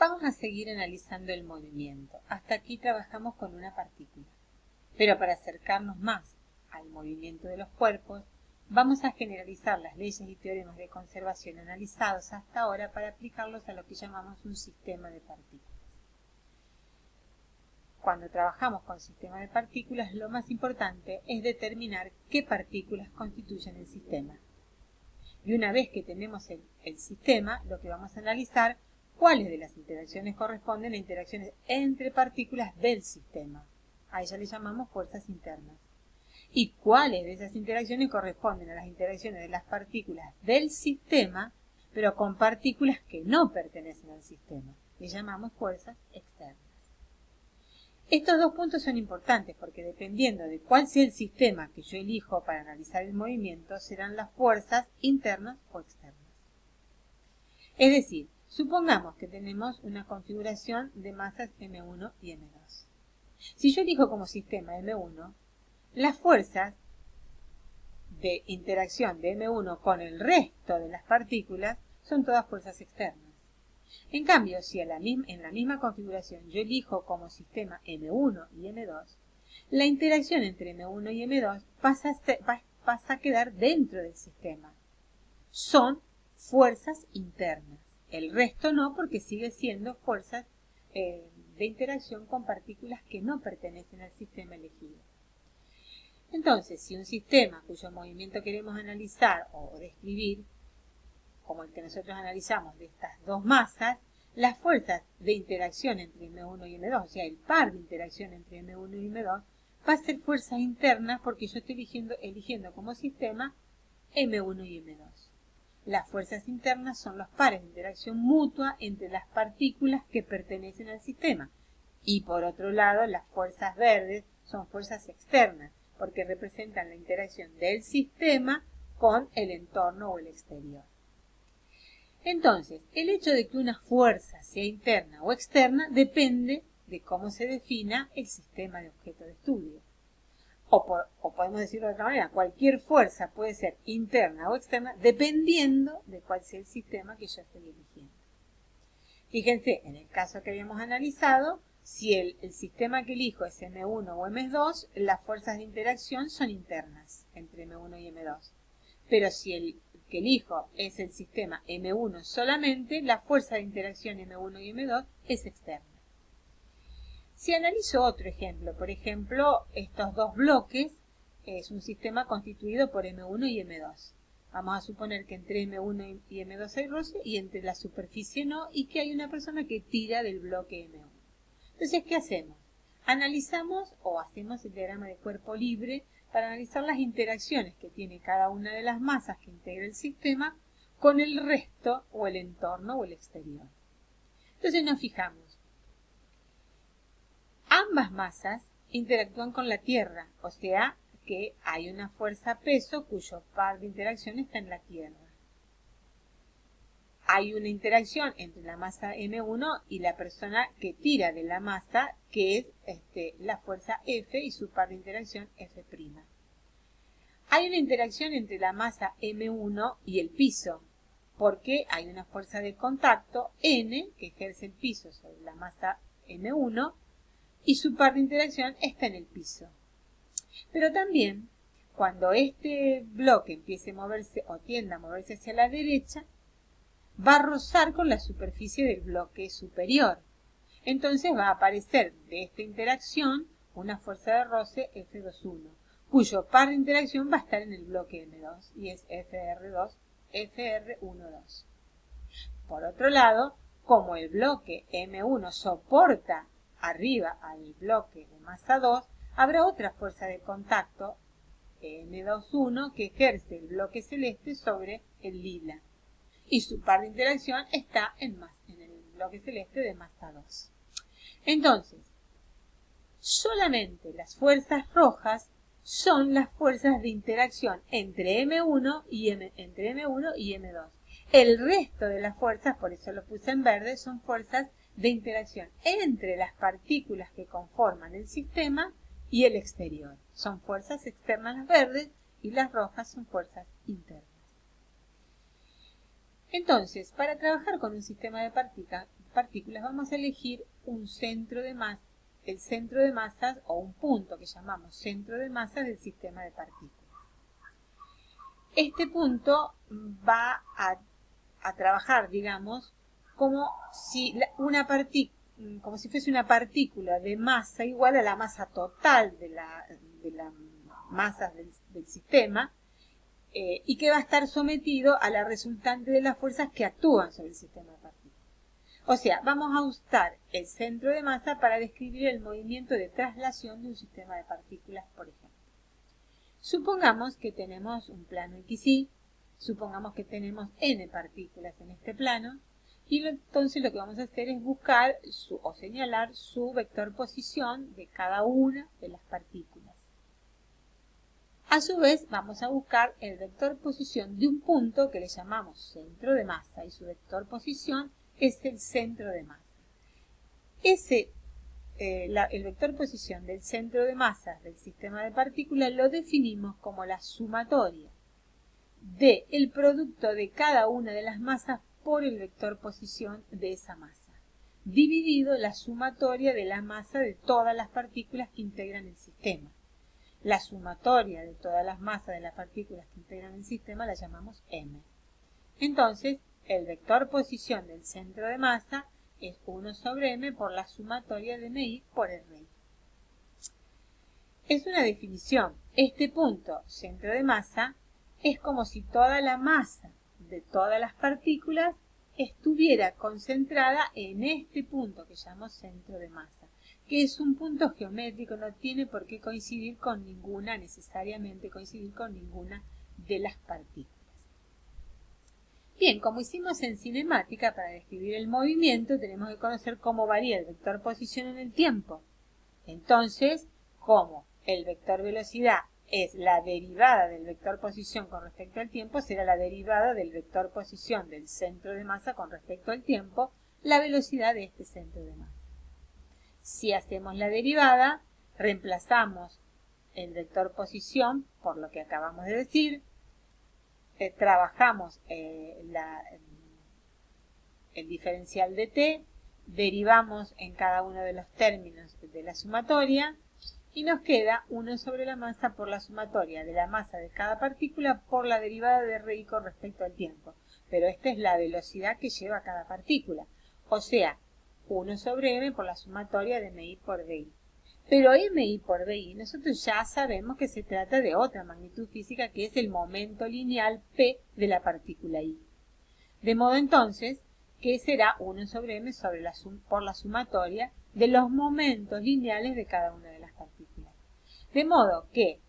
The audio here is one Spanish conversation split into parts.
Vamos a seguir analizando el movimiento. Hasta aquí trabajamos con una partícula. Pero para acercarnos más al movimiento de los cuerpos, vamos a generalizar las leyes y teoremas de conservación analizados hasta ahora para aplicarlos a lo que llamamos un sistema de partículas. Cuando trabajamos con sistemas de partículas, lo más importante es determinar qué partículas constituyen el sistema. Y una vez que tenemos el sistema, lo que vamos a analizar, cuáles de las interacciones corresponden a interacciones entre partículas del sistema. A ella le llamamos fuerzas internas. Y cuáles de esas interacciones corresponden a las interacciones de las partículas del sistema, pero con partículas que no pertenecen al sistema. Le llamamos fuerzas externas. Estos dos puntos son importantes porque dependiendo de cuál sea el sistema que yo elijo para analizar el movimiento, serán las fuerzas internas o externas. Es decir, supongamos que tenemos una configuración de masas M1 y M2. Si yo elijo como sistema M1, las fuerzas de interacción de M1 con el resto de las partículas son todas fuerzas externas. En cambio, si en la misma configuración yo elijo como sistema M1 y M2, la interacción entre M1 y M2 pasa a quedar dentro del sistema. Son fuerzas internas. El resto no, porque sigue siendo fuerzas de interacción con partículas que no pertenecen al sistema elegido. Entonces, si un sistema cuyo movimiento queremos analizar o describir, como el que nosotros analizamos de estas dos masas, las fuerzas de interacción entre M1 y M2, o sea, el par de interacción entre M1 y M2, va a ser fuerza interna porque yo estoy eligiendo como sistema M1 y M2. Las fuerzas internas son los pares de interacción mutua entre las partículas que pertenecen al sistema. Y por otro lado, las fuerzas verdes son fuerzas externas, porque representan la interacción del sistema con el entorno o el exterior. Entonces, el hecho de que una fuerza sea interna o externa depende de cómo se defina el sistema de objeto de estudio. O podemos decirlo de otra manera, cualquier fuerza puede ser interna o externa dependiendo de cuál sea el sistema que yo estoy eligiendo. Fíjense, en el caso que habíamos analizado, si el sistema que elijo es M1 o M2, las fuerzas de interacción son internas entre M1 y M2. Pero si el que elijo es el sistema M1 solamente, la fuerza de interacción M1 y M2 es externa. Si analizo otro ejemplo, por ejemplo, estos dos bloques es un sistema constituido por M1 y M2. Vamos a suponer que entre M1 y M2 hay roce y entre la superficie no, y que hay una persona que tira del bloque M1. Entonces, ¿qué hacemos? Analizamos o hacemos el diagrama de cuerpo libre para analizar las interacciones que tiene cada una de las masas que integra el sistema con el resto o el entorno o el exterior. Entonces nos fijamos. Ambas masas interactúan con la Tierra, o sea que hay una fuerza-peso cuyo par de interacción está en la Tierra. Hay una interacción entre la masa M1 y la persona que tira de la masa, que es la fuerza F y su par de interacción F'. Hay una interacción entre la masa M1 y el piso, porque hay una fuerza de contacto N que ejerce el piso sobre la masa M1 y su par de interacción está en el piso. Pero también, cuando este bloque empiece a moverse o tienda a moverse hacia la derecha, va a rozar con la superficie del bloque superior. Entonces va a aparecer de esta interacción una fuerza de roce F21, cuyo par de interacción va a estar en el bloque M2 y es FR12. Por otro lado, como el bloque M1 soporta arriba al bloque de masa 2, habrá otra fuerza de contacto M21 que ejerce el bloque celeste sobre el lila. Y su par de interacción está en el bloque celeste de masa 2. Entonces, solamente las fuerzas rojas son las fuerzas de interacción entre M1 y M2. El resto de las fuerzas, por eso lo puse en verde, son fuerzas de interacción entre las partículas que conforman el sistema y el exterior. Son fuerzas externas las verdes y las rojas son fuerzas internas. Entonces, para trabajar con un sistema de partículas, vamos a elegir un centro de masa, el centro de masas o un punto que llamamos centro de masas del sistema de partículas. Este punto va a trabajar, digamos, como si fuese una partícula de masa igual a la masa total de las masas del sistema, y que va a estar sometido a la resultante de las fuerzas que actúan sobre el sistema de partículas. O sea, vamos a usar el centro de masa para describir el movimiento de traslación de un sistema de partículas, por ejemplo. Supongamos que tenemos un plano XY, supongamos que tenemos n partículas en este plano, y entonces lo que vamos a hacer es buscar o señalar su vector posición de cada una de las partículas. A su vez, vamos a buscar el vector posición de un punto que le llamamos centro de masa, y su vector posición es el centro de masa. El vector posición del centro de masas del sistema de partículas lo definimos como la sumatoria del producto de cada una de las masas por el vector posición de esa masa, dividido la sumatoria de la masa de todas las partículas que integran el sistema. La sumatoria de todas las masas de las partículas que integran el sistema la llamamos m. Entonces, el vector posición del centro de masa es 1 sobre m por la sumatoria de mi por RI. Es una definición. Este punto, centro de masa, es como si toda la masa de todas las partículas estuviera concentrada en este punto que llamamos centro de masa, que es un punto geométrico, no tiene por qué necesariamente coincidir con ninguna de las partículas. Bien, como hicimos en cinemática, para describir el movimiento tenemos que conocer cómo varía el vector posición en el tiempo. Entonces, como el vector velocidad es la derivada del vector posición con respecto al tiempo, será la derivada del vector posición del centro de masa con respecto al tiempo, la velocidad de este centro de masa. Si hacemos la derivada, reemplazamos el vector posición por lo que acabamos de decir, trabajamos el diferencial de t, derivamos en cada uno de los términos de la sumatoria y nos queda 1 sobre la masa por la sumatoria de la masa de cada partícula por la derivada de RI con respecto al tiempo. Pero esta es la velocidad que lleva cada partícula, o sea, 1 sobre m por la sumatoria de mi por vi. Pero mi por vi, nosotros ya sabemos que se trata de otra magnitud física que es el momento lineal P de la partícula I. De modo entonces que será 1 sobre m por la sumatoria de los momentos lineales de cada una de las partículas. De modo que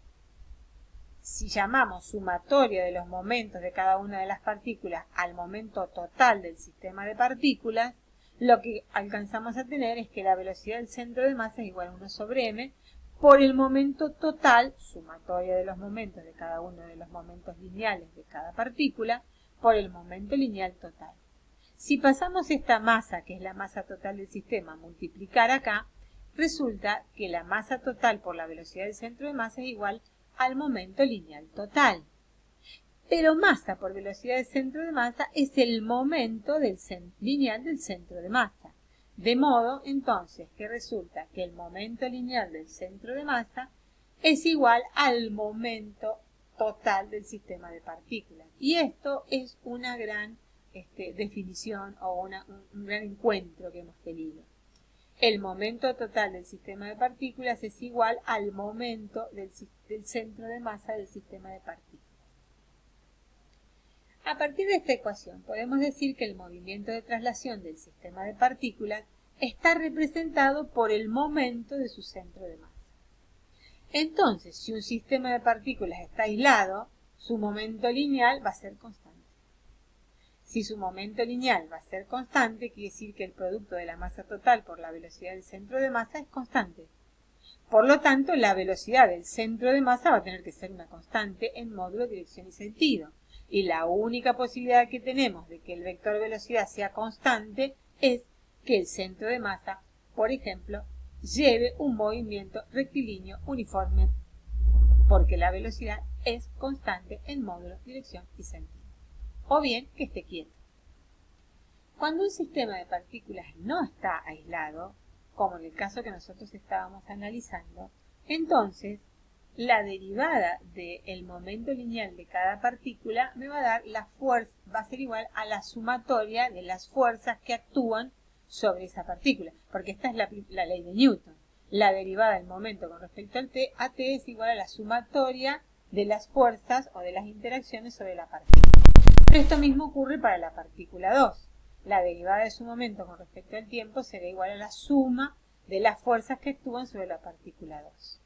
si llamamos sumatoria de los momentos de cada una de las partículas al momento total del sistema de partículas, lo que alcanzamos a tener es que la velocidad del centro de masa es igual a 1 sobre m por el momento total, sumatoria de los momentos de cada uno de los momentos lineales de cada partícula, por el momento lineal total. Si pasamos esta masa, que es la masa total del sistema, a multiplicar acá, resulta que la masa total por la velocidad del centro de masa es igual al momento lineal total. Pero masa por velocidad del centro de masa es el momento lineal del centro de masa. De modo, entonces, que resulta que el momento lineal del centro de masa es igual al momento total del sistema de partículas. Y esto es una gran definición o un gran encuentro que hemos tenido. El momento total del sistema de partículas es igual al momento del centro de masa del sistema de partículas. A partir de esta ecuación podemos decir que el movimiento de traslación del sistema de partículas está representado por el momento de su centro de masa. Entonces, si un sistema de partículas está aislado, su momento lineal va a ser constante. Si su momento lineal va a ser constante, quiere decir que el producto de la masa total por la velocidad del centro de masa es constante. Por lo tanto, la velocidad del centro de masa va a tener que ser una constante en módulo, dirección y sentido. Y la única posibilidad que tenemos de que el vector velocidad sea constante es que el centro de masa, por ejemplo, lleve un movimiento rectilíneo uniforme, porque la velocidad es constante en módulo, dirección y sentido. O bien que esté quieto. Cuando un sistema de partículas no está aislado, como en el caso que nosotros estábamos analizando, entonces la derivada del momento lineal de cada partícula me va a dar la fuerza, va a ser igual a la sumatoria de las fuerzas que actúan sobre esa partícula, porque esta es la ley de Newton. La derivada del momento con respecto al t, a t es igual a la sumatoria de las fuerzas o de las interacciones sobre la partícula. Pero esto mismo ocurre para la partícula 2. La derivada de su momento con respecto al tiempo será igual a la suma de las fuerzas que actúan sobre la partícula 2.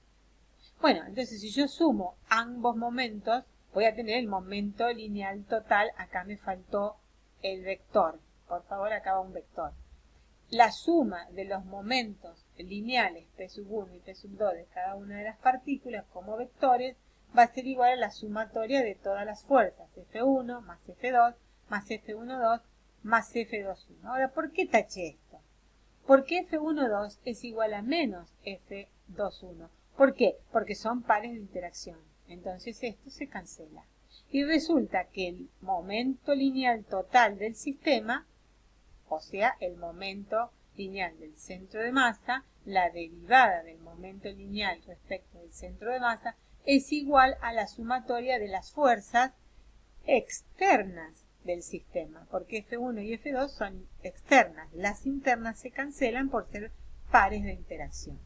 Bueno, entonces si yo sumo ambos momentos, voy a tener el momento lineal total. Acá me faltó el vector. Por favor, acá va un vector. La suma de los momentos lineales P1 y P2 de cada una de las partículas como vectores va a ser igual a la sumatoria de todas las fuerzas, F1 más F2 más F12 más F21. Ahora, ¿por qué taché esto? Porque F12 es igual a menos F21. ¿Por qué? Porque son pares de interacción. Entonces esto se cancela. Y resulta que el momento lineal total del sistema, o sea, el momento lineal del centro de masa, la derivada del momento lineal respecto del centro de masa, es igual a la sumatoria de las fuerzas externas del sistema, porque F1 y F2 son externas. Las internas se cancelan por ser pares de interacción.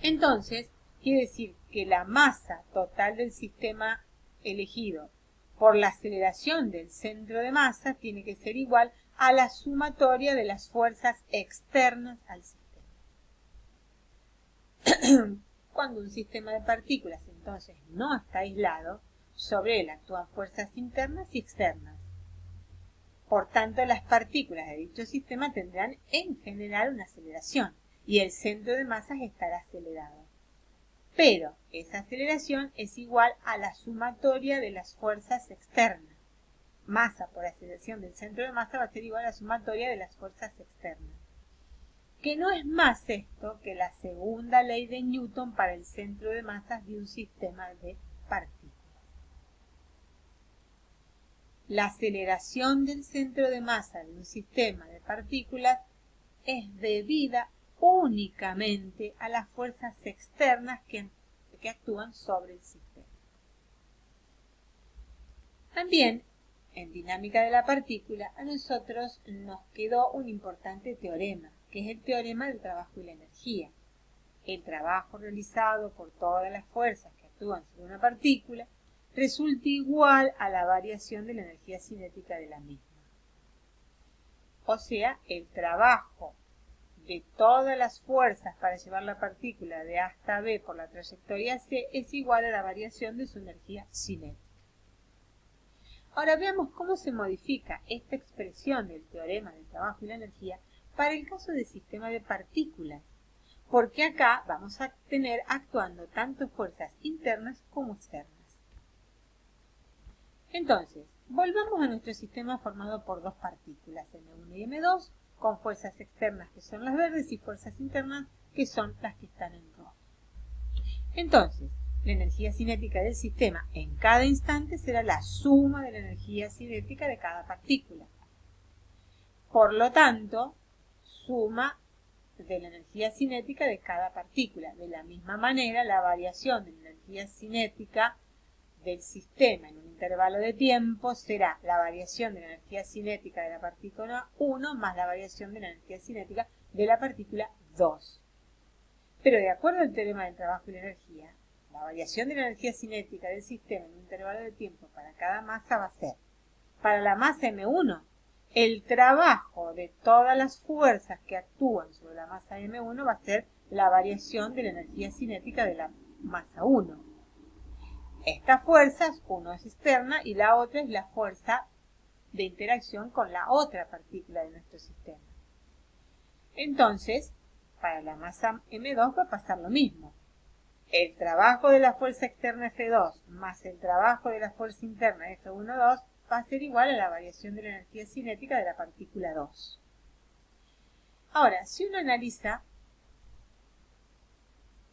Entonces, quiere decir que la masa total del sistema elegido por la aceleración del centro de masa tiene que ser igual a la sumatoria de las fuerzas externas al sistema. Cuando un sistema de partículas entonces no está aislado, sobre él actúan fuerzas internas y externas. Por tanto, las partículas de dicho sistema tendrán en general una aceleración y el centro de masas estará acelerado. Pero esa aceleración es igual a la sumatoria de las fuerzas externas. Masa por aceleración del centro de masa va a ser igual a la sumatoria de las fuerzas externas. Que no es más esto que la segunda ley de Newton para el centro de masas de un sistema de partículas. La aceleración del centro de masa de un sistema de partículas es debida únicamente a las fuerzas externas que actúan sobre el sistema. También, en dinámica de la partícula, a nosotros nos quedó un importante teorema, que es el teorema del trabajo y la energía. El trabajo realizado por todas las fuerzas que actúan sobre una partícula resulta igual a la variación de la energía cinética de la misma. O sea, el trabajo de todas las fuerzas para llevar la partícula de A hasta B por la trayectoria C es igual a la variación de su energía cinética. Ahora veamos cómo se modifica esta expresión del teorema del trabajo y la energía para el caso del sistema de partículas, porque acá vamos a tener actuando tanto fuerzas internas como externas. Entonces, volvamos a nuestro sistema formado por dos partículas, M1 y M2, con fuerzas externas que son las verdes y fuerzas internas que son las que están en rojo. Entonces, la energía cinética del sistema en cada instante será la suma de la energía cinética de cada partícula. Por lo tanto, suma de la energía cinética de cada partícula. De la misma manera, la variación de la energía cinética del sistema en un intervalo de tiempo será la variación de la energía cinética de la partícula 1 más la variación de la energía cinética de la partícula 2. Pero de acuerdo al teorema del trabajo y la energía, la variación de la energía cinética del sistema en un intervalo de tiempo para cada masa va a ser, para la masa M1, el trabajo de todas las fuerzas que actúan sobre la masa M1 va a ser la variación de la energía cinética de la masa 1. Estas fuerzas, uno es externa y la otra es la fuerza de interacción con la otra partícula de nuestro sistema. Entonces, para la masa M2 va a pasar lo mismo. El trabajo de la fuerza externa F2 más el trabajo de la fuerza interna F12 va a ser igual a la variación de la energía cinética de la partícula 2. Ahora, si uno analiza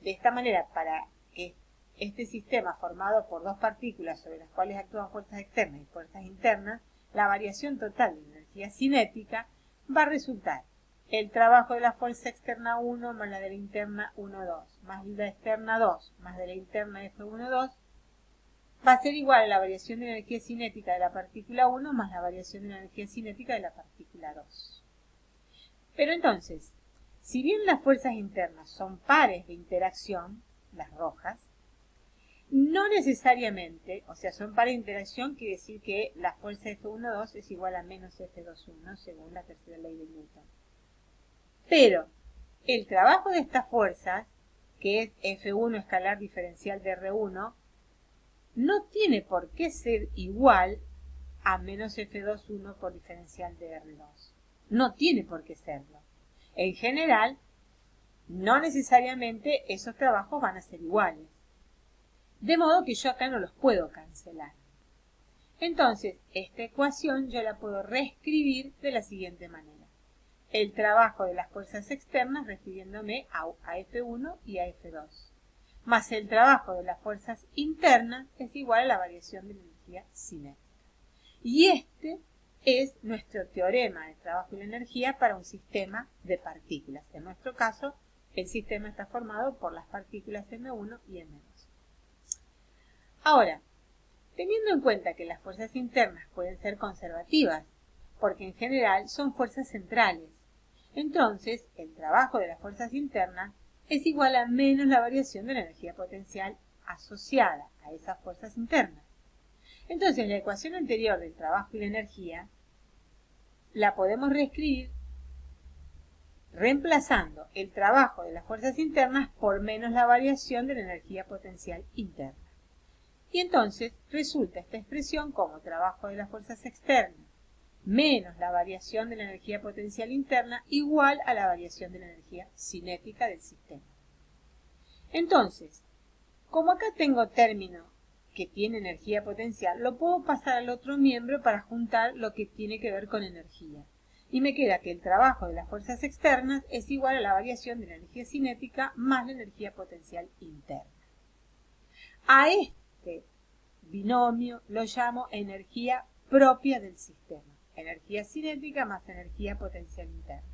de esta manera para que este sistema formado por dos partículas sobre las cuales actúan fuerzas externas y fuerzas internas, la variación total de la energía cinética, va a resultar el trabajo de la fuerza externa 1 más la de la interna 1, 2, más la externa 2, más de la interna F1, 2, va a ser igual a la variación de energía cinética de la partícula 1 más la variación de la energía cinética de la partícula 2. Pero entonces, si bien las fuerzas internas son pares de interacción, las rojas, no necesariamente, o sea, son pares de interacción, quiere decir que la fuerza F1,2 es igual a menos F2,1 según la tercera ley de Newton. Pero el trabajo de estas fuerzas, que es F1 escalar diferencial de R1, no tiene por qué ser igual a menos F2,1 por diferencial de R2. No tiene por qué serlo. En general, no necesariamente esos trabajos van a ser iguales. De modo que yo acá no los puedo cancelar. Entonces, esta ecuación yo la puedo reescribir de la siguiente manera. El trabajo de las fuerzas externas refiriéndome a F1 y a F2, más el trabajo de las fuerzas internas es igual a la variación de la energía cinética. Y este es nuestro teorema de trabajo y la energía para un sistema de partículas. En nuestro caso, el sistema está formado por las partículas M1 y M2. Ahora, teniendo en cuenta que las fuerzas internas pueden ser conservativas, porque en general son fuerzas centrales, entonces el trabajo de las fuerzas internas es igual a menos la variación de la energía potencial asociada a esas fuerzas internas. Entonces la ecuación anterior del trabajo y la energía la podemos reescribir reemplazando el trabajo de las fuerzas internas por menos la variación de la energía potencial interna. Y entonces resulta esta expresión como trabajo de las fuerzas externas menos la variación de la energía potencial interna igual a la variación de la energía cinética del sistema. Entonces, como acá tengo término que tiene energía potencial, lo puedo pasar al otro miembro para juntar lo que tiene que ver con energía. Y me queda que el trabajo de las fuerzas externas es igual a la variación de la energía cinética más la energía potencial interna. A este binomio lo llamo energía propia del sistema. Energía cinética más energía potencial interna.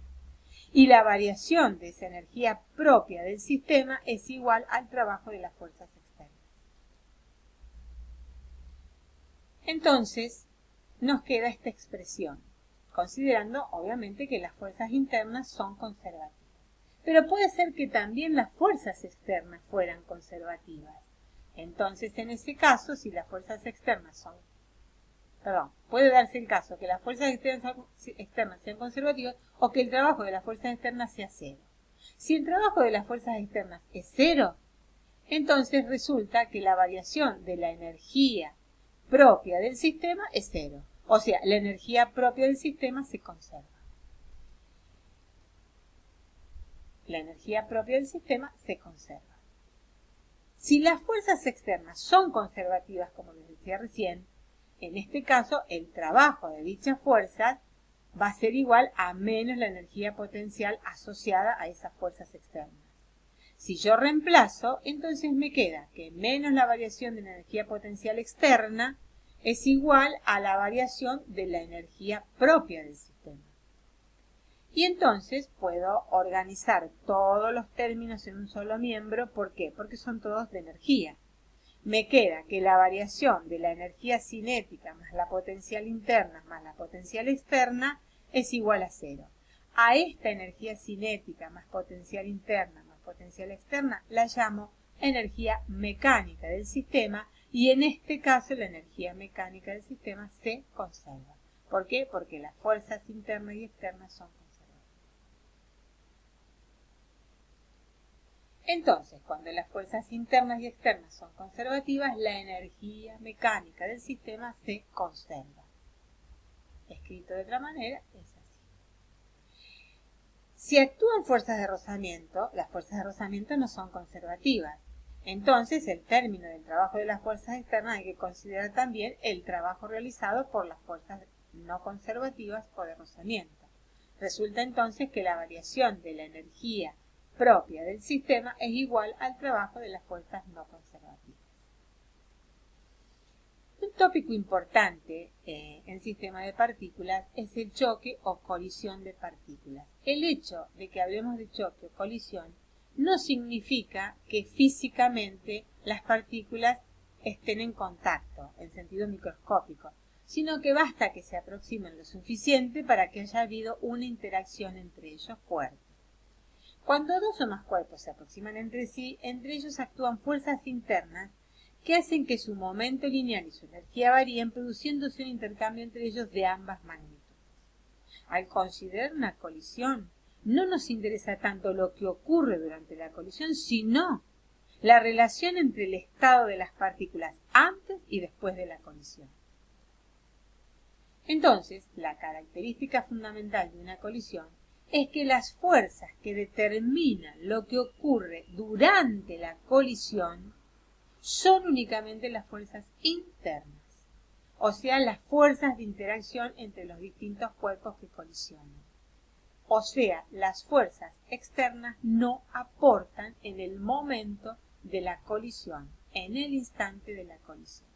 Y la variación de esa energía propia del sistema es igual al trabajo de las fuerzas externas. Entonces, nos queda esta expresión, considerando obviamente que las fuerzas internas son conservativas. Pero puede ser que también las fuerzas externas fueran conservativas. Entonces, en ese caso, si las fuerzas externas son puede darse el caso que las fuerzas externas sean conservativas o que el trabajo de las fuerzas externas sea cero. Si el trabajo de las fuerzas externas es cero, entonces resulta que la variación de la energía propia del sistema es cero. O sea, la energía propia del sistema se conserva. La energía propia del sistema se conserva. Si las fuerzas externas son conservativas, como les decía recién, en este caso, el trabajo de dichas fuerzas va a ser igual a menos la energía potencial asociada a esas fuerzas externas. Si yo reemplazo, entonces me queda que menos la variación de la energía potencial externa es igual a la variación de la energía propia del sistema. Y entonces puedo organizar todos los términos en un solo miembro. ¿Por qué? Porque son todos de energía. Me queda que la variación de la energía cinética más la potencial interna más la potencial externa es igual a cero. A esta energía cinética más potencial interna más potencial externa la llamo energía mecánica del sistema y en este caso la energía mecánica del sistema se conserva. ¿Por qué? Porque las fuerzas internas y externas son conservadas. Entonces, cuando las fuerzas internas y externas son conservativas, la energía mecánica del sistema se conserva. Escrito de otra manera, es así. Si actúan fuerzas de rozamiento, las fuerzas de rozamiento no son conservativas. Entonces, el término del trabajo de las fuerzas externas hay que considerar también el trabajo realizado por las fuerzas no conservativas o de rozamiento. Resulta entonces que la variación de la energía propia del sistema es igual al trabajo de las fuerzas no conservativas. Un tópico importante en sistema de partículas es el choque o colisión de partículas. El hecho de que hablemos de choque o colisión no significa que físicamente las partículas estén en contacto, en sentido microscópico, sino que basta que se aproximen lo suficiente para que haya habido una interacción entre ellos fuerte. Cuando dos o más cuerpos se aproximan entre sí, entre ellos actúan fuerzas internas que hacen que su momento lineal y su energía varíen, produciéndose un intercambio entre ellos de ambas magnitudes. Al considerar una colisión, no nos interesa tanto lo que ocurre durante la colisión, sino la relación entre el estado de las partículas antes y después de la colisión. Entonces, la característica fundamental de una colisión es que las fuerzas que determinan lo que ocurre durante la colisión son únicamente las fuerzas internas, o sea, las fuerzas de interacción entre los distintos cuerpos que colisionan. O sea, las fuerzas externas no aportan en el momento de la colisión, en el instante de la colisión.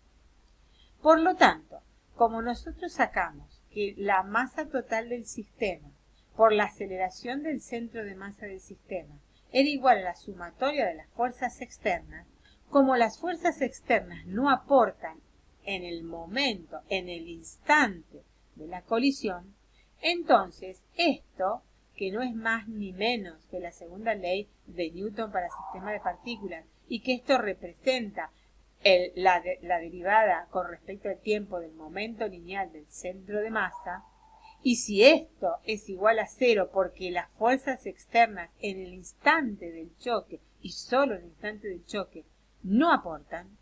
Por lo tanto, como nosotros sacamos que la masa total del sistema por la aceleración del centro de masa del sistema era igual a la sumatoria de las fuerzas externas, como las fuerzas externas no aportan en el momento, en el instante de la colisión, entonces esto, que no es más ni menos que la segunda ley de Newton para sistemas de partículas, y que esto representa la derivada con respecto al tiempo del momento lineal del centro de masa, y si esto es igual a cero porque las fuerzas externas en el instante del choque, y solo en el instante del choque, no aportan,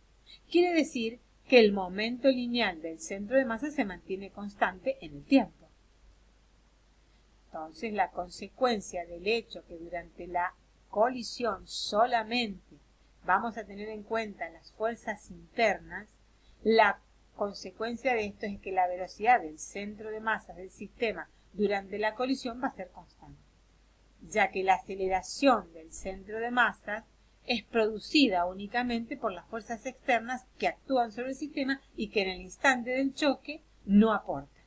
quiere decir que el momento lineal del centro de masa se mantiene constante en el tiempo. Entonces, la consecuencia del hecho que durante la colisión solamente vamos a tener en cuenta las fuerzas internas, la consecuencia de esto es que la velocidad del centro de masas del sistema durante la colisión va a ser constante, ya que la aceleración del centro de masas es producida únicamente por las fuerzas externas que actúan sobre el sistema y que en el instante del choque no aportan.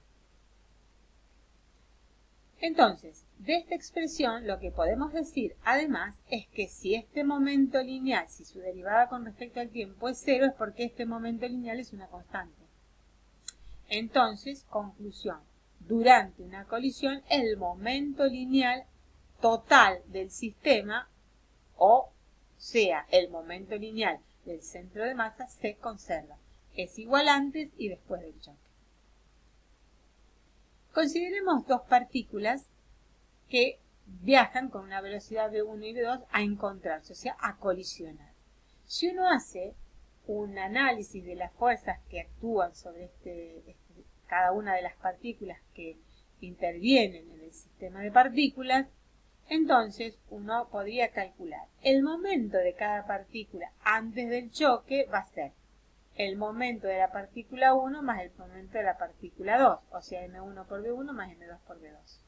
Entonces, de esta expresión lo que podemos decir además es que si este momento lineal, si su derivada con respecto al tiempo es cero, es porque este momento lineal es una constante. Entonces, conclusión, durante una colisión el momento lineal total del sistema, o sea, el momento lineal del centro de masa, se conserva. Es igual antes y después del choque. Consideremos dos partículas que viajan con una velocidad v1 y v2 a encontrarse, o sea, a colisionar. Si uno hace un análisis de las fuerzas que actúan sobre cada una de las partículas que intervienen en el sistema de partículas, entonces uno podría calcular el momento de cada partícula antes del choque va a ser el momento de la partícula 1 más el momento de la partícula 2, o sea, m1 por v1 más m2 por v2.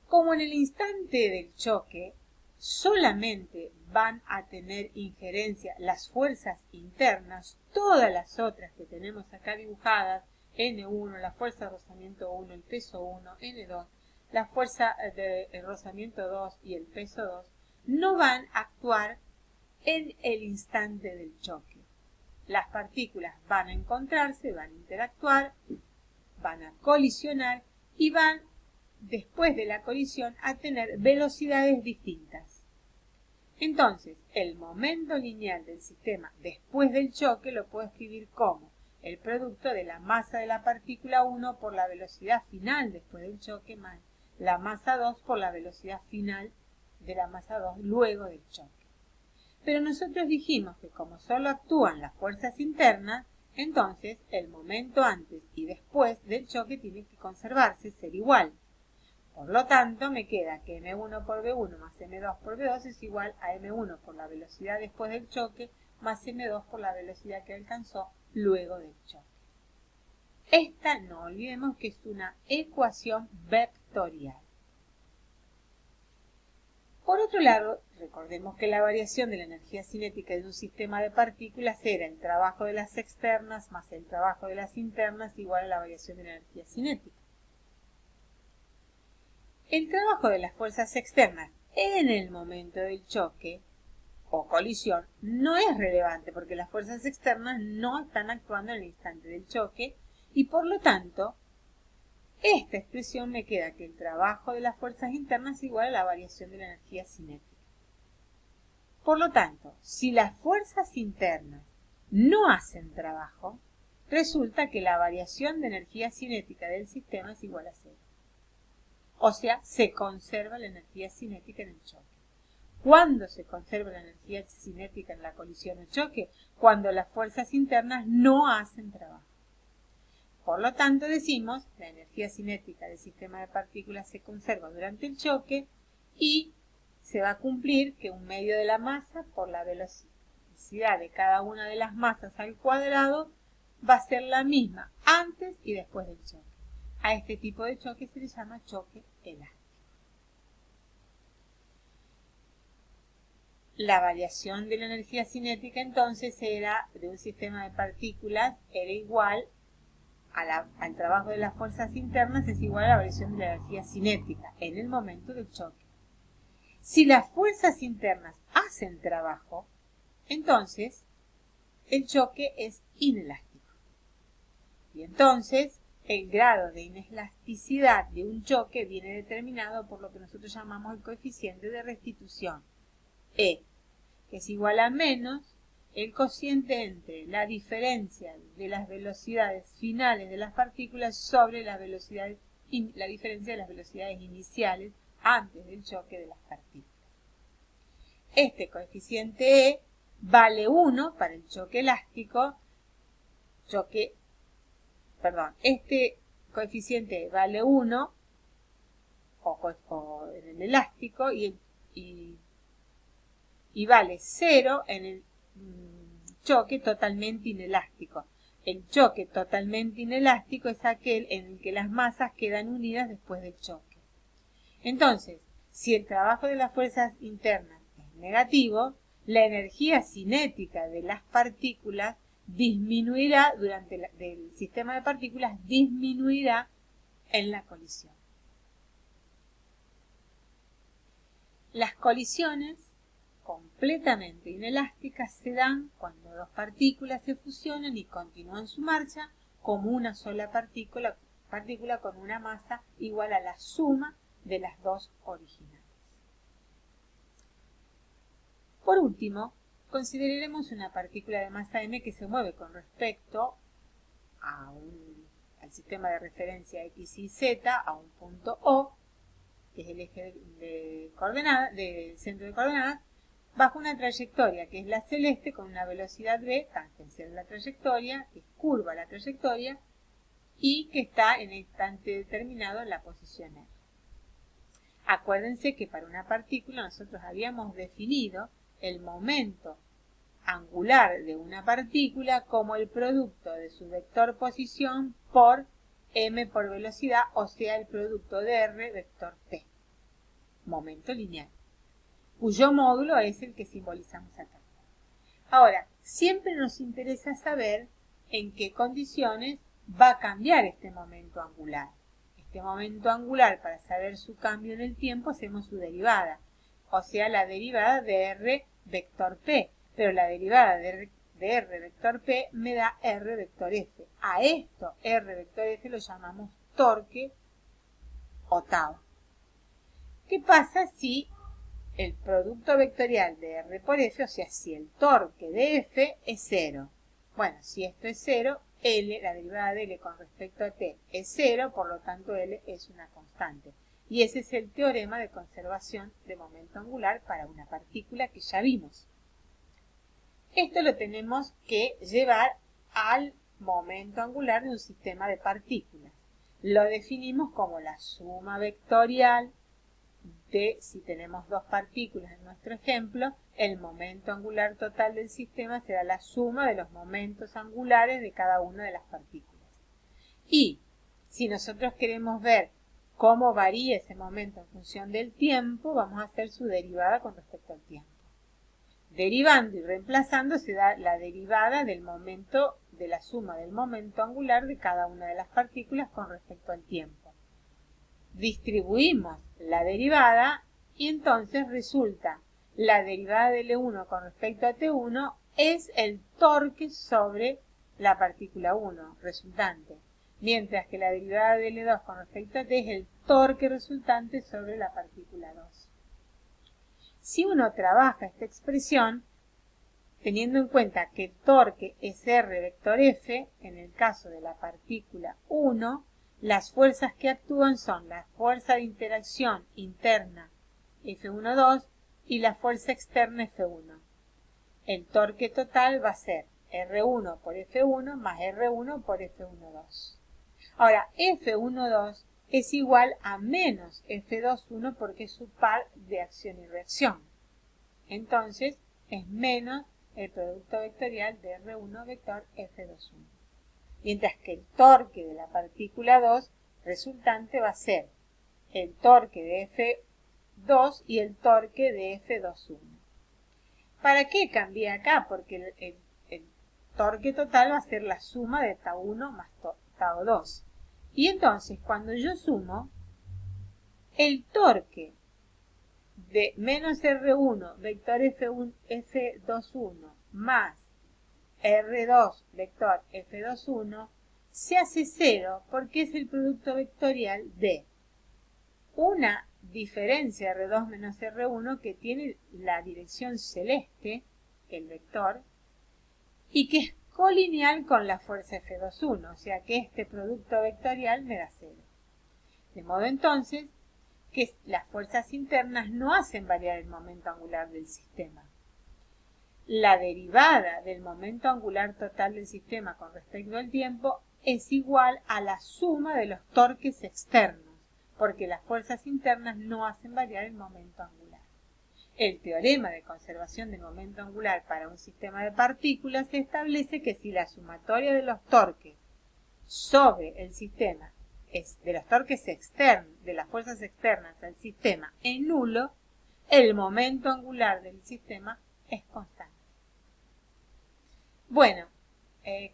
Como en el instante del choque solamente van a tener injerencia las fuerzas internas, todas las otras que tenemos acá dibujadas, N1, la fuerza de rozamiento 1, el peso 1, N2, la fuerza de rozamiento 2 y el peso 2, no van a actuar en el instante del choque. Las partículas van a encontrarse, van a interactuar, van a colisionar y van, después de la colisión, a tener velocidades distintas. Entonces, el momento lineal del sistema después del choque lo puedo escribir como el producto de la masa de la partícula 1 por la velocidad final después del choque más la masa 2 por la velocidad final de la masa 2 luego del choque. Pero nosotros dijimos que como solo actúan las fuerzas internas, entonces el momento antes y después del choque tiene que conservarse, ser igual. Por lo tanto, me queda que m1 por v1 más m2 por v2 es igual a m1 por la velocidad después del choque más m2 por la velocidad que alcanzó luego del choque. Esta, no olvidemos que es una ecuación vectorial. Por otro lado, recordemos que la variación de la energía cinética de un sistema de partículas era el trabajo de las externas más el trabajo de las internas igual a la variación de la energía cinética. El trabajo de las fuerzas externas en el momento del choque o colisión no es relevante porque las fuerzas externas no están actuando en el instante del choque y por lo tanto esta expresión me queda que el trabajo de las fuerzas internas es igual a la variación de la energía cinética. Por lo tanto, si las fuerzas internas no hacen trabajo, resulta que la variación de energía cinética del sistema es igual a cero. O sea, se conserva la energía cinética en el choque. ¿Cuándo se conserva la energía cinética en la colisión o choque? Cuando las fuerzas internas no hacen trabajo. Por lo tanto, decimos que la energía cinética del sistema de partículas se conserva durante el choque y se va a cumplir que un medio de la masa por la velocidad de cada una de las masas al cuadrado va a ser la misma antes y después del choque. A este tipo de choque se le llama choque elástico. La variación de la energía cinética entonces era de un sistema de partículas era igual al trabajo de las fuerzas internas es igual a la variación de la energía cinética en el momento del choque. Si las fuerzas internas hacen trabajo, entonces el choque es inelástico. Y entonces el grado de inelasticidad de un choque viene determinado por lo que nosotros llamamos el coeficiente de restitución, E, que es igual a menos el cociente entre la diferencia de las velocidades finales de las partículas sobre la diferencia de las velocidades iniciales antes del choque de las partículas. Este coeficiente E vale 1 para el choque elástico, este coeficiente vale 1 o en el elástico y vale 0 en el choque totalmente inelástico. El choque totalmente inelástico es aquel en el que las masas quedan unidas después del choque. Entonces, si el trabajo de las fuerzas internas es negativo, la energía cinética de las partículas disminuirá del sistema de partículas disminuirá en la colisión. Las colisiones completamente inelásticas se dan cuando dos partículas se fusionan y continúan su marcha como una sola partícula con una masa igual a la suma de las dos originales. Por último, consideraremos una partícula de masa m que se mueve con respecto al sistema de referencia x y z a un punto O, que es el eje del centro de coordenadas, bajo una trayectoria que es la celeste con una velocidad v tangencial a la trayectoria, que es curva la trayectoria y que está en el instante determinado en la posición R. Acuérdense que para una partícula nosotros habíamos definido el momento angular de una partícula como el producto de su vector posición por m por velocidad, o sea, el producto de r vector p, momento lineal, cuyo módulo es el que simbolizamos acá. Ahora, siempre nos interesa saber en qué condiciones va a cambiar este momento angular. Este momento angular, para saber su cambio en el tiempo, hacemos su derivada, o sea, la derivada de r vector p, pero la derivada de r vector p me da r vector f. A esto, r vector f, lo llamamos torque o tau. ¿Qué pasa si el producto vectorial de R por F, o sea, si el torque de F es 0? Bueno, si esto es 0, L, la derivada de L con respecto a T, es 0, por lo tanto L es una constante. Y ese es el teorema de conservación de momento angular para una partícula que ya vimos. Esto lo tenemos que llevar al momento angular de un sistema de partículas. Lo definimos como la suma vectorial de, si tenemos dos partículas en nuestro ejemplo, el momento angular total del sistema será la suma de los momentos angulares de cada una de las partículas. Y si nosotros queremos ver cómo varía ese momento en función del tiempo, vamos a hacer su derivada con respecto al tiempo. Derivando y reemplazando se da la derivada del momento, de la suma del momento angular de cada una de las partículas con respecto al tiempo. Distribuimos la derivada y entonces resulta la derivada de L1 con respecto a T1 es el torque sobre la partícula 1 resultante, mientras que la derivada de L2 con respecto a T es el torque resultante sobre la partícula 2. Si uno trabaja esta expresión, teniendo en cuenta que el torque es R vector F, en el caso de la partícula 1, las fuerzas que actúan son la fuerza de interacción interna F1,2 y la fuerza externa F1. El torque total va a ser R1 por F1 más R1 por F1,2. Ahora, F1,2 es igual a menos F2,1 porque es su par de acción y reacción. Entonces, es menos el producto vectorial de R1 vector F2,1. Mientras que el torque de la partícula 2 resultante va a ser el torque de F2 y el torque de F2,1. ¿Para qué cambié acá? Porque el torque total va a ser la suma de tau1 más tau2. Y entonces, cuando yo sumo, el torque de menos R1 vector F2,1 más R2 vector F2,1 se hace 0 porque es el producto vectorial de una diferencia R2 menos R1 que tiene la dirección celeste, el vector, y que es colineal con la fuerza F2,1, o sea que este producto vectorial me da 0. De modo entonces que las fuerzas internas no hacen variar el momento angular del sistema. La derivada del momento angular total del sistema con respecto al tiempo es igual a la suma de los torques externos, porque las fuerzas internas no hacen variar el momento angular. El teorema de conservación del momento angular para un sistema de partículas establece que si la sumatoria de los torques sobre el sistema de los torques externos, de las fuerzas externas al sistema es nulo, el momento angular del sistema es constante. Bueno,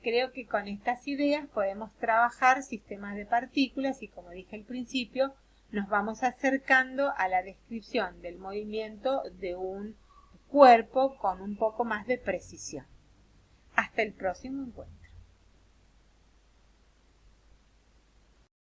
creo que con estas ideas podemos trabajar sistemas de partículas y, como dije al principio, nos vamos acercando a la descripción del movimiento de un cuerpo con un poco más de precisión. Hasta el próximo encuentro.